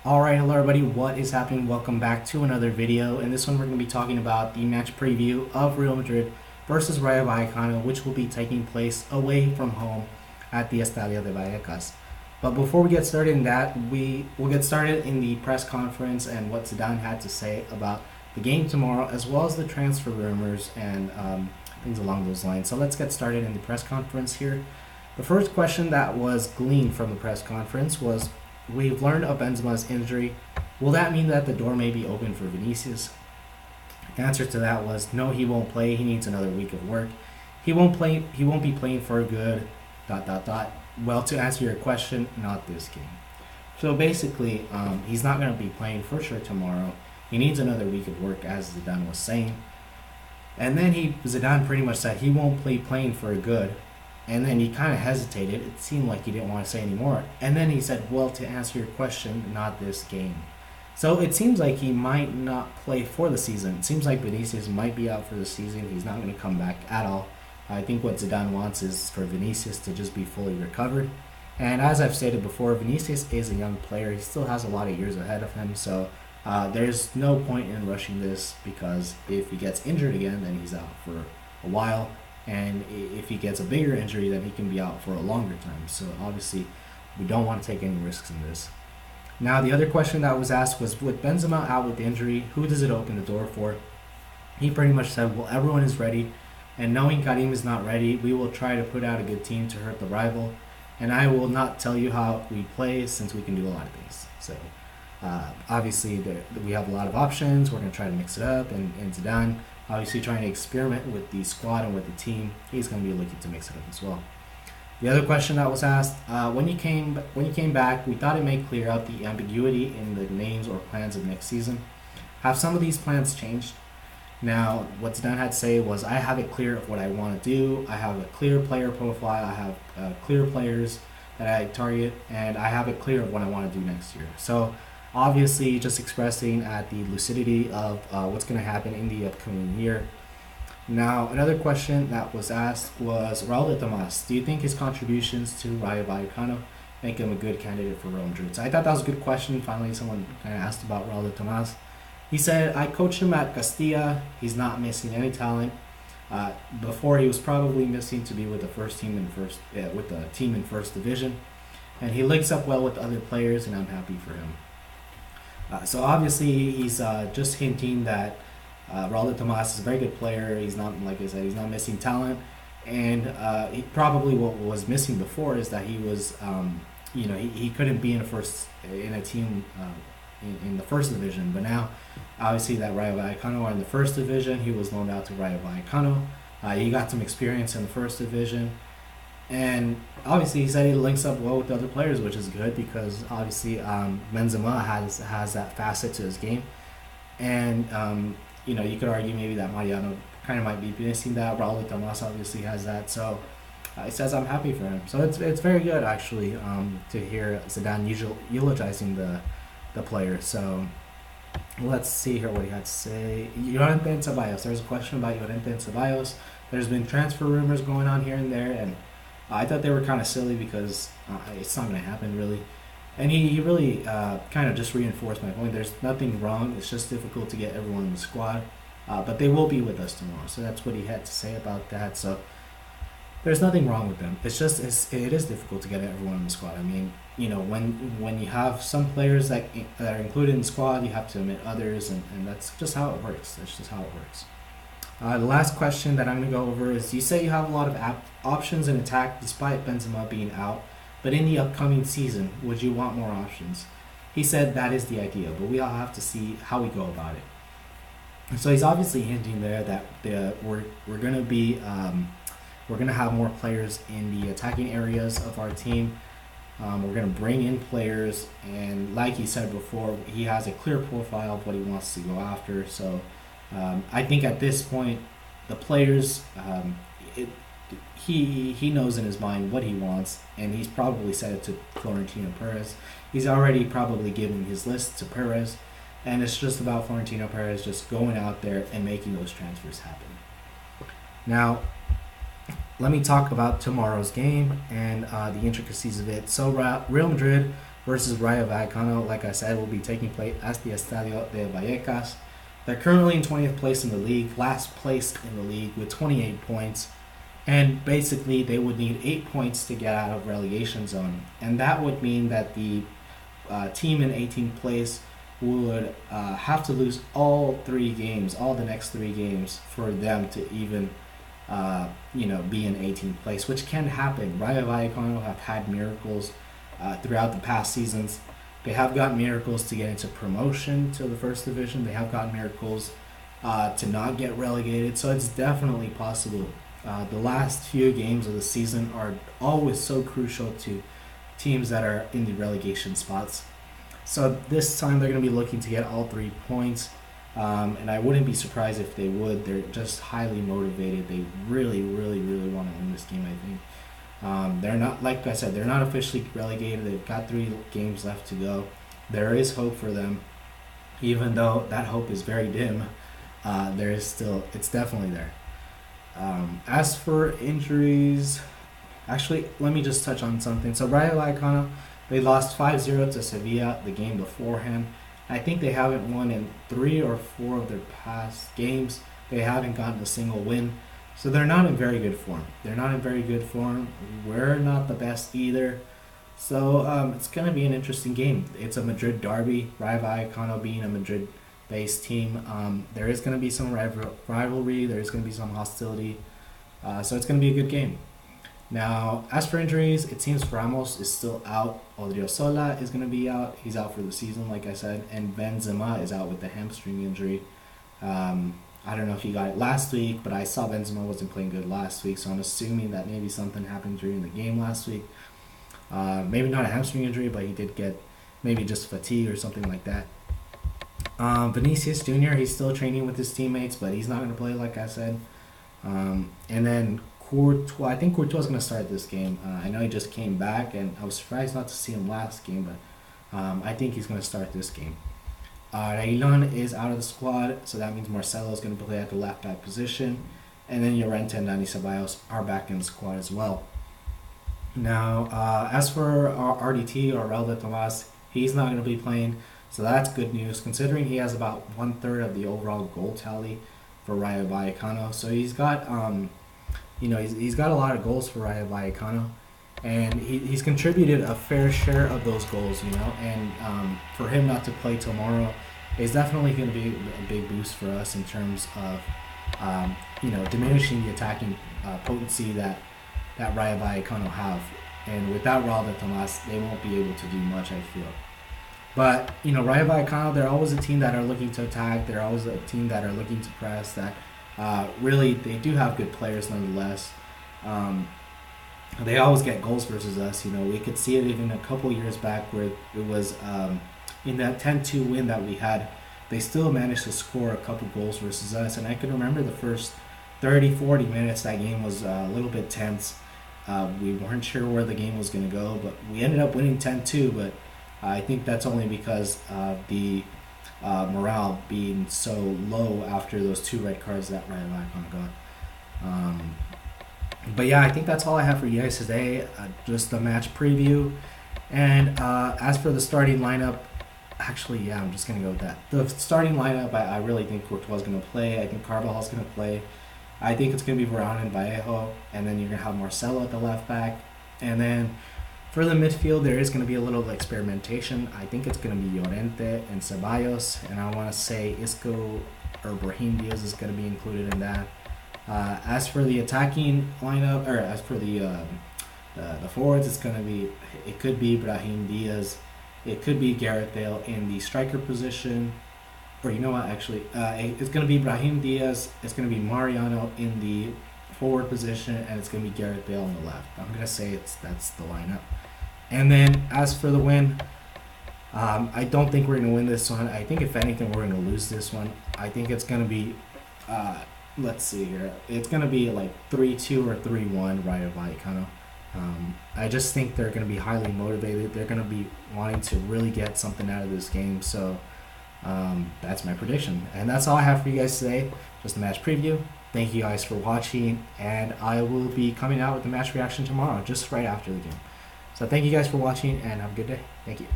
Alright, hello everybody, what is happening? Welcome back to another video. In this one we're going to be talking about the match preview of Real Madrid versus Rayo Vallcano, which will be taking place away from home at the Estadio de Vallecas. But before we get started in that, we will get started in the press conference and what Zidane had to say about the game tomorrow, as well as the transfer rumors and things along those lines. So let's get started in the press conference here. The first question that was gleaned from the press conference was, we've learned of Benzema's injury. Will that mean that the door may be open for Vinicius? The answer to that was no, he won't play. He needs another week of work. He won't play. He won't be playing for good. ... Well, to answer your question, not this game. So basically, he's not going to be playing for sure tomorrow. He needs another week of work, as Zidane was saying. And then Zidane pretty much said he won't play playing for good. And then he kind of hesitated. It seemed like he didn't want to say anymore. And then he said, well, to answer your question, not this game. So it seems like he might not play for the season. It seems like Vinicius might be out for the season. He's not going to come back at all. I think what Zidane wants is for Vinicius to just be fully recovered. And as I've stated before, Vinicius is a young player. He still has a lot of years ahead of him. So there's no point in rushing this, because if he gets injured again, then he's out for a while. And if he gets a bigger injury, then he can be out for a longer time. So obviously, we don't want to take any risks in this. Now, the other question that was asked was, with Benzema out with injury, who does it open the door for? He pretty much said, well, everyone is ready. And knowing Karim is not ready, we will try to put out a good team to hurt the rival. And I will not tell you how we play, since we can do a lot of things. So obviously, we have a lot of options. We're going to try to mix it up. And Zidane, obviously trying to experiment with the squad and with the team, he's going to be looking to mix it up as well. The other question that was asked, when you came back, we thought it may clear out the ambiguity in the names or plans of next season. Have some of these plans changed? Now, what Zidane had to say was, I have it clear of what I want to do. I have a clear player profile. I have clear players that I target, and I have it clear of what I want to do next year. So obviously, just expressing at the lucidity of what's going to happen in the upcoming year. Now, another question that was asked was, Raul de Tomas, do you think his contributions to Rayo Vallcano make him a good candidate for Real Madrid? So I thought that was a good question. Finally, someone kind of asked about Raul de Tomas. He said, I coached him at Castilla. He's not missing any talent. Before, he was probably missing to be with the with the team in first division, and he links up well with other players, and I'm happy for him. So obviously, he's just hinting that Raul de Tomas is a very good player. He's not, like I said, he's not missing talent, and he probably what was missing before is that he was, he couldn't be in a team in the first division. But now, obviously, that Rayo Vallcano are in the first division. He was loaned out to Rayo Vallcano. He got some experience in the first division. And obviously, he said he links up well with other players, which is good, because obviously Benzema has that facet to his game. And, you could argue maybe that Mariano kind of might be missing that. Raul de Tomas obviously has that. So he says, I'm happy for him. So it's very good, actually, to hear Zidane eulogizing the player. So let's see here what he had to say. Llorente and Ceballos. There's a question about Llorente and Ceballos. There's been transfer rumors going on here and there, and I thought they were kind of silly, because it's not going to happen, really. And he really kind of just reinforced my point. There's nothing wrong. It's just difficult to get everyone in the squad. But they will be with us tomorrow. So that's what he had to say about that. So there's nothing wrong with them. It is difficult to get everyone in the squad. I mean, when you have some players that are included in the squad, you have to omit others, and that's just how it works. That's just how it works. The last question that I'm going to go over is, you say you have a lot of options in attack despite Benzema being out, but in the upcoming season, would you want more options? He said that is the idea, but we all have to see how we go about it. So he's obviously hinting there that we're going to be we're going to have more players in the attacking areas of our team. We're going to bring in players, and like he said before, he has a clear profile of what he wants to go after. So I think at this point, the players, he knows in his mind what he wants, and he's probably said it to Florentino Perez. He's already probably given his list to Perez, and it's just about Florentino Perez just going out there and making those transfers happen. Now, let me talk about tomorrow's game and the intricacies of it. So Real Madrid versus Rayo Vallecano, like I said, will be taking place at the Estadio de Vallecas. They're currently in 20th place in the league, last place in the league with 28 points. And basically, they would need 8 points to get out of relegation zone. And that would mean that the team in 18th place would have to lose all the next 3 games for them to even, be in 18th place, which can happen. Rayo Vallecano have had miracles throughout the past seasons. They have gotten miracles to get into promotion to the first division. They have gotten miracles to not get relegated. So it's definitely possible. The last few games of the season are always so crucial to teams that are in the relegation spots. So this time they're going to be looking to get all 3 points. And I wouldn't be surprised if they would. They're just highly motivated. They really, really, really want to win this game, I think. They're not, like I said, they're not officially relegated. They've got 3 games left to go. There is hope for them. Even though that hope is very dim, it's definitely there. As for injuries, actually, let me just touch on something. So Rayo Vallecano, they lost 5-0 to Sevilla the game beforehand. I think they haven't won in 3 or 4 of their past games. They haven't gotten a single win. So they're not in very good form. We're not the best either. So it's going to be an interesting game. It's a Madrid derby. Rayo Vallecano being a Madrid-based team. There is going to be some rivalry. There is going to be some hostility. So it's going to be a good game. Now, as for injuries, it seems Ramos is still out. Odriozola is going to be out. He's out for the season, like I said. And Benzema is out with the hamstring injury. I don't know if he got it last week, but I saw Benzema wasn't playing good last week, so I'm assuming that maybe something happened during the game last week. Maybe not a hamstring injury, but he did get maybe just fatigue or something like that. Vinicius Jr., he's still training with his teammates, but he's not going to play, like I said. And then Courtois, I think Courtois is going to start this game. I know he just came back, and I was surprised not to see him last game, but I think he's going to start this game. Reguilon is out of the squad, so that means Marcelo is going to play at the left back position. And then Llorente and Dani Ceballos are back in the squad as well. Now, as for RDT or Raul de Tomas, he's not going to be playing, so that's good news considering he has about 1/3 of the overall goal tally for Rayo Vallecano. So he's got, he's got a lot of goals for Rayo Vallecano, and he's contributed a fair share of those goals, and for him not to play tomorrow is definitely going to be a big boost for us in terms of, diminishing the attacking potency that Rayo Vallecano have. And without Raul de Tomas, they won't be able to do much, I feel. But, Rayo Vallecano, they're always a team that are looking to attack. They're always a team that are looking to press, that really, they do have good players nonetheless. They always get goals versus us. We could see it even a couple years back where it was in that 10-2 win that we had. They still managed to score a couple goals versus us. And I can remember the first 30, 40 minutes, that game was a little bit tense. We weren't sure where the game was going to go, but we ended up winning 10-2. But I think that's only because of the morale being so low after those 2 red cards that Rayo Vallecano got. But yeah, I think that's all I have for you guys today. Just a match preview. And as for the starting lineup, actually, yeah, I'm just going to go with that. The starting lineup, I really think Courtois is going to play. I think Carvajal's going to play. I think it's going to be Varane and Vallejo. And then you're going to have Marcelo at the left back. And then for the midfield, there is going to be a little experimentation. I think it's going to be Llorente and Ceballos. And I want to say Isco or Brahim Diaz is going to be included in that. As for the attacking lineup, or as for the forwards, it could be Brahim Diaz, it could be Gareth Bale in the striker position, or you know what, actually, it's going to be Brahim Diaz, it's going to be Mariano in the forward position, and it's going to be Gareth Bale on the left. I'm going to say that's the lineup. And then as for the win, I don't think we're going to win this one. I think if anything, we're going to lose this one. I think it's going to be let's see here. It's going to be like 3-2 or 3-1 Rayo Vallecano. I just think they're going to be highly motivated. They're going to be wanting to really get something out of this game. So that's my prediction. And that's all I have for you guys today. Just a match preview. Thank you guys for watching. And I will be coming out with the match reaction tomorrow, just right after the game. So thank you guys for watching and have a good day. Thank you.